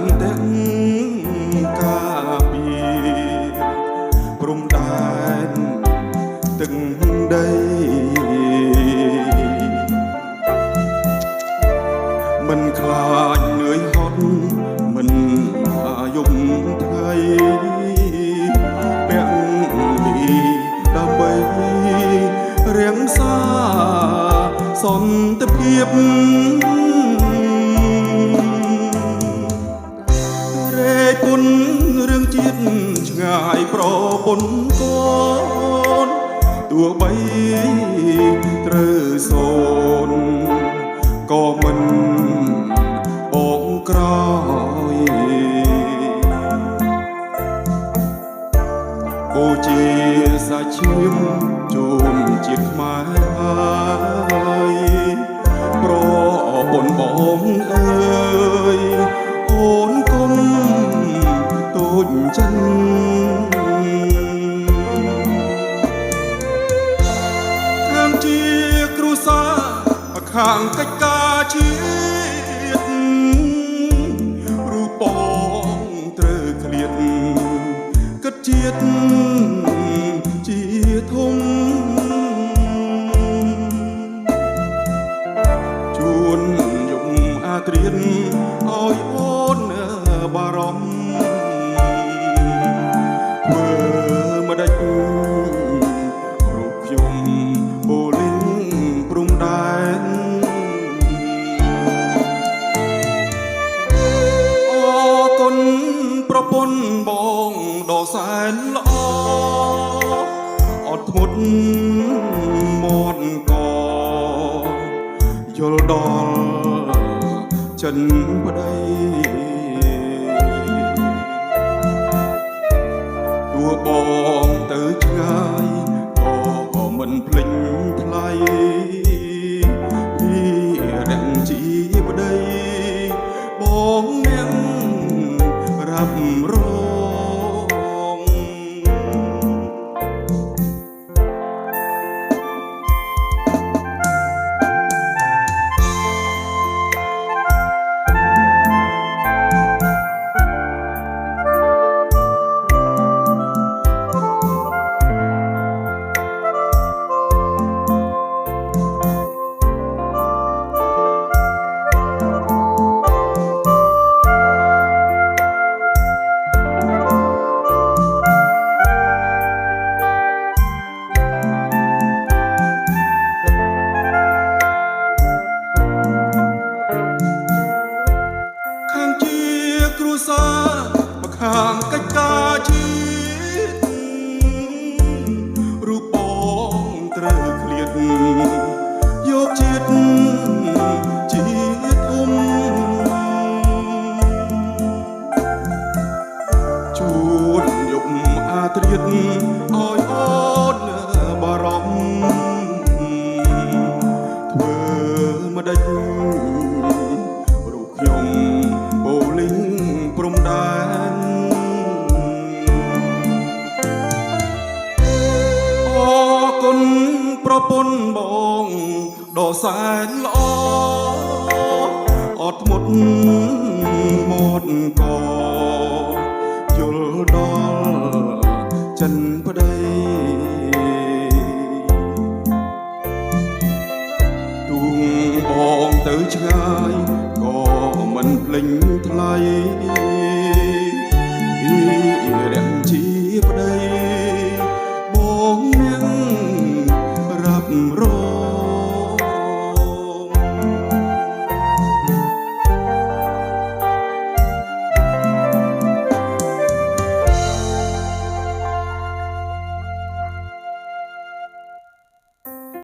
បានទាំងការពីព្រំដែនទឹកដីមិនខ្លាចនឿយហត់មិនអាយំថ្ងៃពាក់នេះដើម្បីរាំងសាសន្តិភាពរេគុណរឿងជាតិឆ្ងាយប្រពន្ធកូនទោះបីត្រូវសូនក៏មិនបងក្រោយបូជាសាច់ឈាមជូនជាតិខ្មែរហើយប្រពន្ធបងអើយអូនគុំទូចចិនខាងជាគ្រួសារខាងកិច្ចការជាតិរូបបងត្រូវឃ្លាតគិតជាតិជាធំជួនយំអាត្រៀនឲ្យអូនបារម្ភធ្វើម្ដេចរូបខ្ញុំបូលីងព្រំដែនអរគុណប្រពន្ធបងដ៏សែនល្អអត់ធ្មត់មាត់កយល់ដល់ចិនប្តីទោះបងទៅឆ្ងាយក៏មិនភ្លេចថ្លៃពីរាំងជីប្តីបងអ្នករ៉ាប់រងខាងកិច្ចការជាតិរូបបងត្រូវឃ្លាតយកជាតិជាធំជួនយប់អាត្រៀតឲ្យអូនបារម្ភធ្វើម្ដេចរូបខ្ញុំបូលីងព្រំដែនប្រពន្ធបងដ៏សែនល្អអត់ធ្មត់មាត់កយល់ដល់ចិនប្តីទូងបងទៅឆ្ងាយក៏មិនភ្លេចថ្លៃ